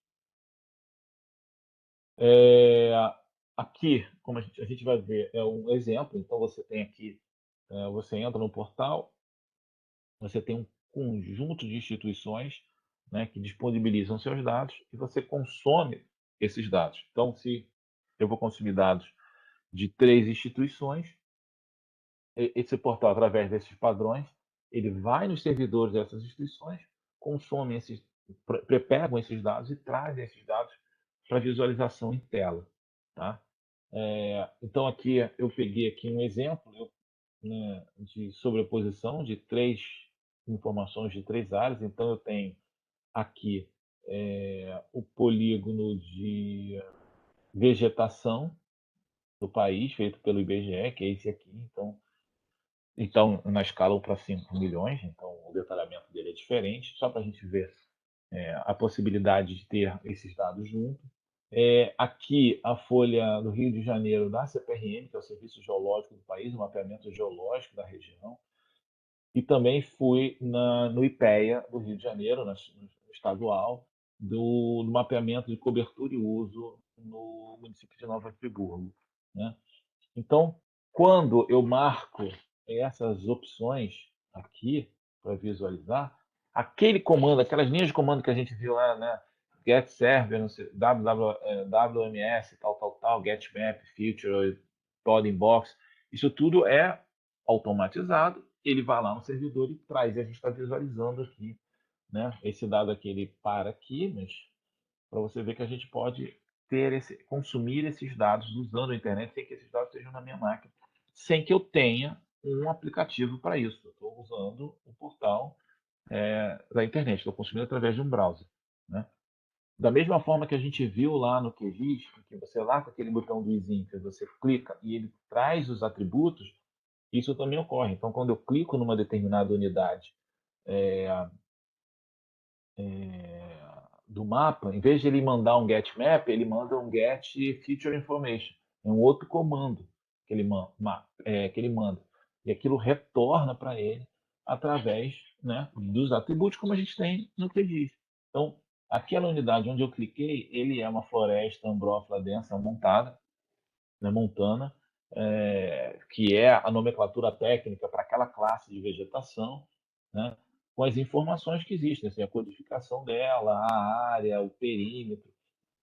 Aqui, como a gente vai ver, é um exemplo. Então, você tem aqui, você entra no portal, você tem um conjunto de instituições, né, que disponibilizam seus dados e você consome esses dados. Então, se eu vou consumir dados de 3 instituições, esse portal, através desses padrões, ele vai nos servidores dessas instituições, consome pegam esses dados e trazem esses dados para visualização em tela. Tá? Então, aqui eu peguei aqui um exemplo, né, de sobreposição de 3 informações de 3 áreas. Então, eu tenho aqui o polígono de vegetação do país, feito pelo IBGE, que é esse aqui. Então na escala 1 para 5 milhões, então o detalhamento dele é diferente, só para a gente ver a possibilidade de ter esses dados juntos. Aqui a folha do Rio de Janeiro da CPRM, que é o Serviço Geológico do país, o mapeamento geológico da região. E também fui no IPEA do Rio de Janeiro, no estadual, do mapeamento de cobertura e uso no município de Nova Friburgo, né? Então, quando eu marco essas opções aqui para visualizar, aquele comando, aquelas linhas de comando que a gente viu lá, né? Get server, não sei, WMS, tal, get map, feature, pod inbox, isso tudo é automatizado. Ele vai lá no servidor e traz, e a gente está visualizando aqui, né? Esse dado aqui, ele para aqui, mas para você ver que a gente pode consumir esses dados usando a internet sem que esses dados estejam na minha máquina, sem que eu tenha um aplicativo para isso. Eu estou usando o portal da internet, estou consumindo através de um browser, né? Da mesma forma que a gente viu lá no QGIS, que você lá com aquele botão do izinho, que você clica e ele traz os atributos, isso também ocorre. Então, quando eu clico numa determinada unidade do mapa, em vez de ele mandar um get map, ele manda um get feature information. É um outro comando que ele manda. E aquilo retorna para ele através, né, dos atributos, como a gente tem no QGIS. Então, aquela unidade onde eu cliquei, ele é uma floresta ambrófila densa montada, né, montana, que é a nomenclatura técnica para aquela classe de vegetação, né, com as informações que existem, assim, a codificação dela, a área, o perímetro.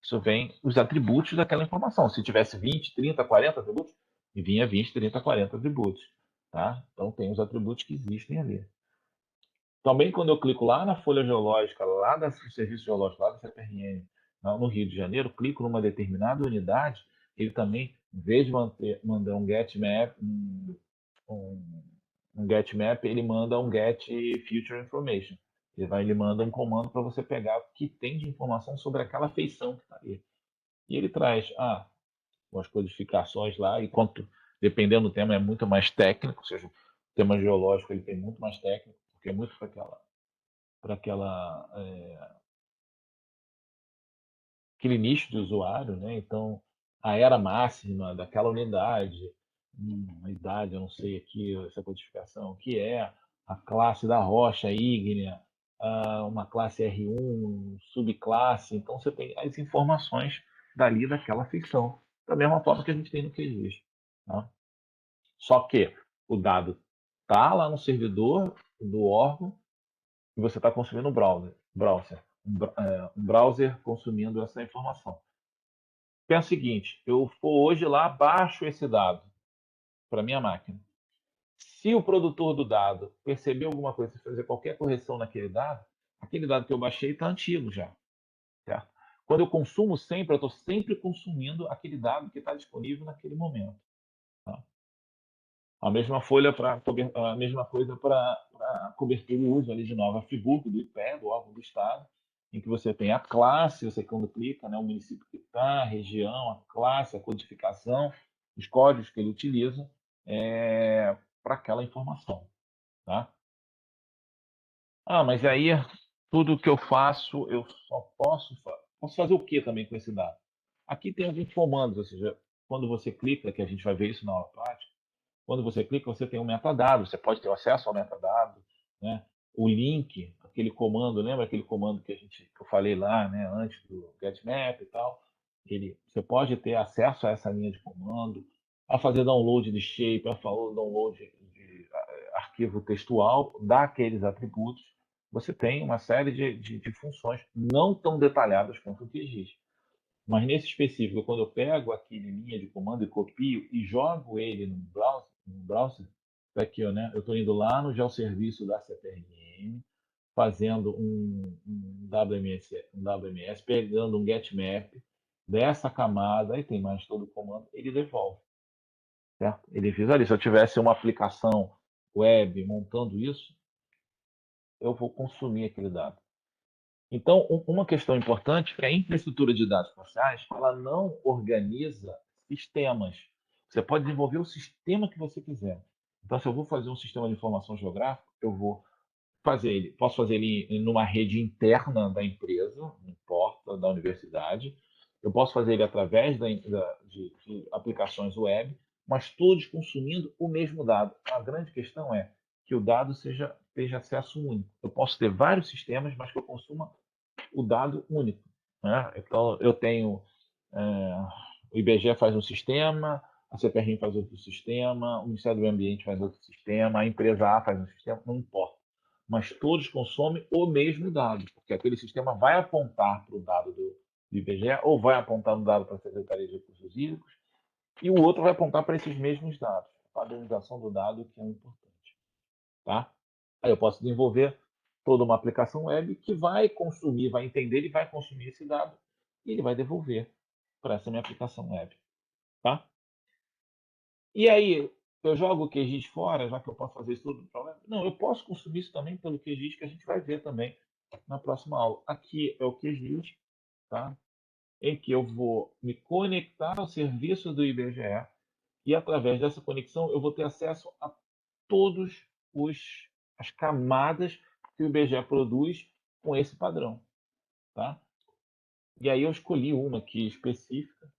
Isso vem os atributos daquela informação. Se tivesse 20, 30, 40 atributos, vinha 20, 30, 40 atributos. Tá? Então, tem os atributos que existem ali. Também, quando eu clico lá na folha geológica, lá do Serviço Geológico, lá da CPRM, no Rio de Janeiro, clico numa determinada unidade, ele também, em vez de mandar um get map, um get map, ele manda um get future information. Ele manda um comando para você pegar o que tem de informação sobre aquela feição que está ali. E ele traz umas codificações lá, e dependendo do tema, é muito mais técnico, ou seja, o tema geológico ele tem muito mais técnico, porque é muito para aquele nicho de usuário, né? Então, a era máxima daquela unidade, uma idade, eu não sei aqui essa codificação, que é a classe da rocha ígnea, uma classe R1, subclasse. Então, você tem as informações dali daquela feição, da mesma forma que a gente tem no QGIS. Tá? Só que o dado está lá no servidor do órgão e você está consumindo o um browser consumindo essa informação. Pensa o seguinte, eu for hoje lá, baixo esse dado para minha máquina. Se o produtor do dado perceber alguma coisa, fazer qualquer correção naquele dado, aquele dado que eu baixei está antigo já. Certo? Quando eu consumo sempre, eu estou sempre consumindo aquele dado que está disponível naquele momento. A mesma folha para a mesma coisa para cobertura e uso ali de novo, a FIBUC do IPE, do órgão do Estado, em que você tem a classe, você quando clica, né, o município que está, a região, a classe, a codificação, os códigos que ele utiliza para aquela informação, tá? Ah, mas aí tudo que eu faço, eu só posso fazer o que também com esse dado? Aqui tem alguns comandos, ou seja, quando você clica, que a gente vai ver isso na aula prática, quando você clica, você tem um metadado, você pode ter acesso ao metadado, né? O link, aquele comando, lembra aquele comando que eu falei lá, né, antes do getMap e tal? Você pode ter acesso a essa linha de comando, a fazer download de shape, a fazer download de arquivo textual daqueles atributos. Você tem uma série de funções não tão detalhadas quanto o QGIS. Mas nesse específico, quando eu pego aquele linha de comando e copio e jogo ele no browser, tá aqui, ó, né? Eu estou indo lá no geosserviço da CPRM, fazendo um WMS, pegando um getMap dessa camada, aí tem mais todo o comando, ele devolve, certo? Ele visualiza. Se eu tivesse uma aplicação web montando isso, eu vou consumir aquele dado. Então, uma questão importante é que a infraestrutura de dados espaciais, ela não organiza sistemas. Você pode desenvolver o sistema que você quiser. Então, se eu vou fazer um sistema de informação geográfica, eu vou posso fazer ele numa rede interna da empresa, não importa, da universidade. Eu posso fazer ele através de aplicações web, mas todos consumindo o mesmo dado. A grande questão é que o dado esteja acesso único. Eu posso ter vários sistemas, mas que eu consuma o dado único, né? Então, eu tenho o IBGE faz um sistema, a CPRM faz outro sistema, o Ministério do Meio Ambiente faz outro sistema, a empresa A faz um sistema, não importa. Mas todos consomem o mesmo dado, porque aquele sistema vai apontar para o dado do IBGE ou vai apontar no dado para a Secretaria de Recursos Hídricos e o outro vai apontar para esses mesmos dados. A padronização do dado que é importante, tá? Aí eu posso desenvolver toda uma aplicação web que vai consumir, vai entender e vai consumir esse dado e ele vai devolver para essa minha aplicação web, tá? E aí, eu jogo o QGIS fora, já que eu posso fazer isso tudo? Não, eu posso consumir isso também pelo QGIS, que a gente vai ver também na próxima aula. Aqui é o QGIS, tá? Em que eu vou me conectar ao serviço do IBGE e através dessa conexão eu vou ter acesso a todas as camadas que o IBGE produz com esse padrão, tá? E aí eu escolhi uma aqui específica,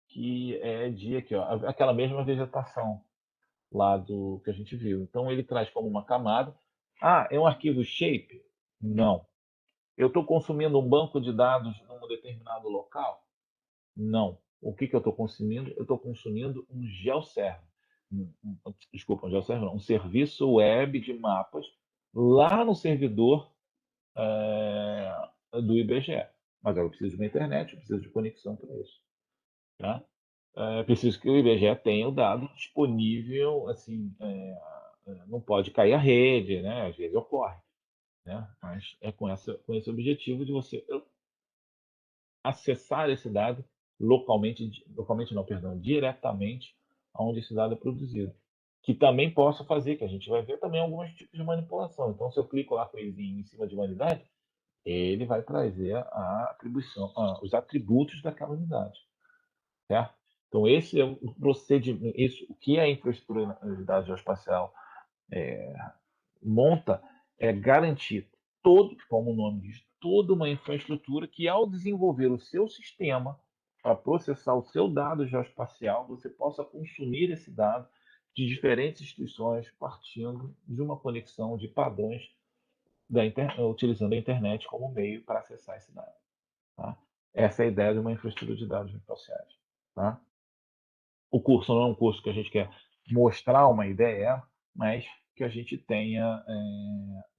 que é de aqui, ó, aquela mesma vegetação lá do que a gente viu. Então ele traz como uma camada. Ah, é um arquivo shape? Não. Eu estou consumindo um banco de dados num determinado local? Não. O que eu estou consumindo? Eu estou consumindo um GeoServer. Desculpa, um GeoServer não, um serviço web de mapas lá no servidor do IBGE. Mas eu preciso de uma internet, eu preciso de conexão para isso. Tá? Preciso que o IBGE tenha o dado disponível, assim, não pode cair a rede, né? Às vezes ocorre, né? Mas é com esse objetivo de você acessar esse dado localmente não, perdão, diretamente aonde esse dado é produzido. Que também posso fazer, que a gente vai ver também alguns tipos de manipulação. Então, se eu clico lá com ele em cima de uma unidade, ele vai trazer a atribuição, os atributos daquela unidade, certo? Então, esse é o procedimento, o que a infraestrutura de dados geoespacial monta é garantir como o nome diz, toda uma infraestrutura que, ao desenvolver o seu sistema para processar o seu dado geoespacial, você possa consumir esse dado de diferentes instituições partindo de uma conexão de padrões utilizando a internet como meio para acessar esse dado. Tá? Essa é a ideia de uma infraestrutura de dados geoespaciais. Tá? O curso não é um curso que a gente quer mostrar uma ideia, mas que a gente tenha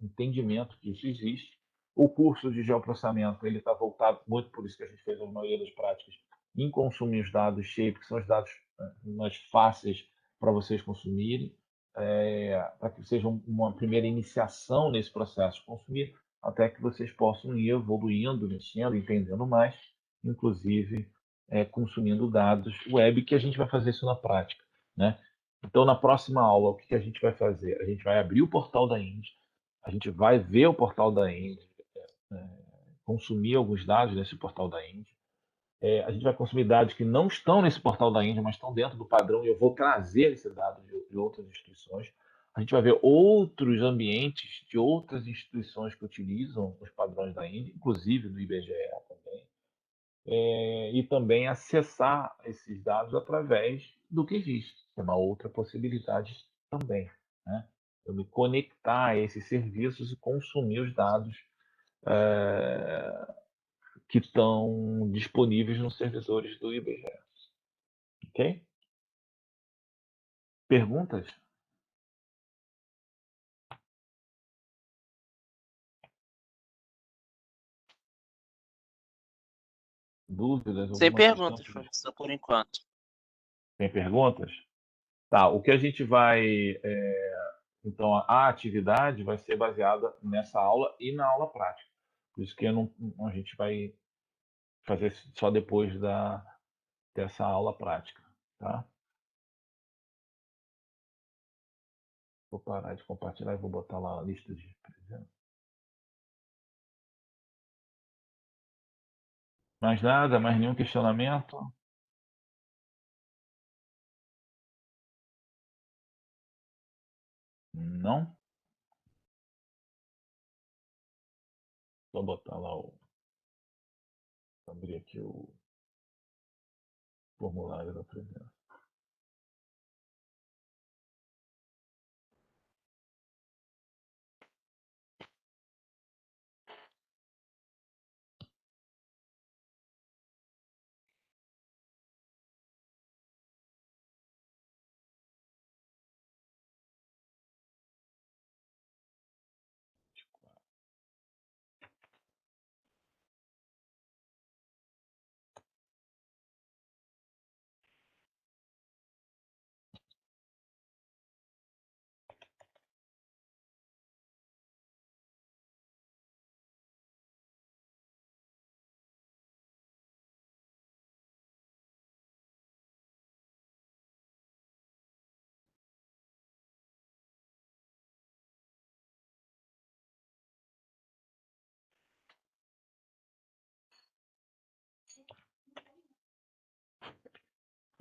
entendimento que isso existe. O curso de geoprocessamento ele está voltado, muito por isso que a gente fez a maioria das práticas, em consumir os dados shape, que são os dados mais fáceis para vocês consumirem, para que seja uma primeira iniciação nesse processo de consumir, até que vocês possam ir evoluindo, mexendo, entendendo mais, inclusive consumindo dados web, que a gente vai fazer isso na prática, né? Então, na próxima aula, o que a gente vai fazer? A gente vai abrir o portal da Indy, a gente vai ver o portal da Indy, consumir alguns dados nesse portal da Indy. A gente vai consumir dados que não estão nesse portal da Índia, mas estão dentro do padrão, e eu vou trazer esses dados de outras instituições. A gente vai ver outros ambientes de outras instituições que utilizam os padrões da Índia, inclusive do IBGE também, e também acessar esses dados através do QGIS, que é uma outra possibilidade também. Né? Eu me conectar a esses serviços e consumir os dados que estão disponíveis nos servidores do IBGE. Ok? Perguntas? Dúvidas? Sem Alguma questão? perguntas, professor, por enquanto. Tem perguntas? Tá, o que a gente vai. Então, a atividade vai ser baseada nessa aula e na aula prática. Por isso que a gente vai fazer só depois dessa aula prática. Tá? Vou parar de compartilhar e vou botar lá a lista de presentes. Mais nada? Mais nenhum questionamento? Não? Vou botar lá o. Abrir aqui o formulário da presença.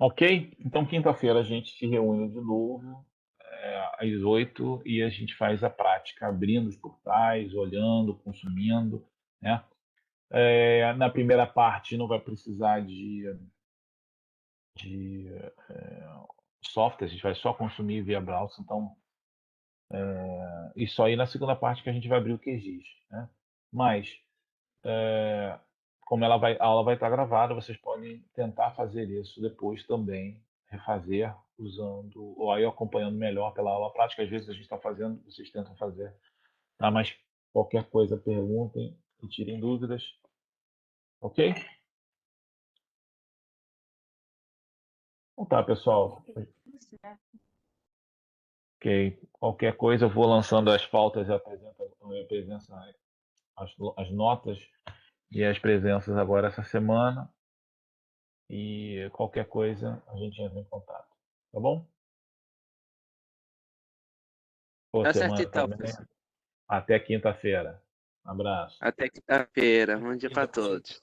Ok? Então, quinta-feira a gente se reúne de novo, às 8 e a gente faz a prática, abrindo os portais, olhando, consumindo. Né? Na primeira parte não vai precisar de software, a gente vai só consumir via browser. Então, isso aí na segunda parte que a gente vai abrir o QGIS. Né? Mas, como a aula vai estar gravada, vocês podem tentar fazer isso depois também, refazer usando, ou aí acompanhando melhor pela aula prática. Às vezes a gente está fazendo, vocês tentam fazer. Tá? Mas qualquer coisa, perguntem e tirem dúvidas. Ok? Então tá, pessoal. Ok. Qualquer coisa, eu vou lançando as pautas e as notas e as presenças agora essa semana. E qualquer coisa, a gente entra em contato. Tá bom? Boa Tá certo semana então, também. professor. Até quinta-feira. Abraço. Até quinta-feira. Bom dia para todos.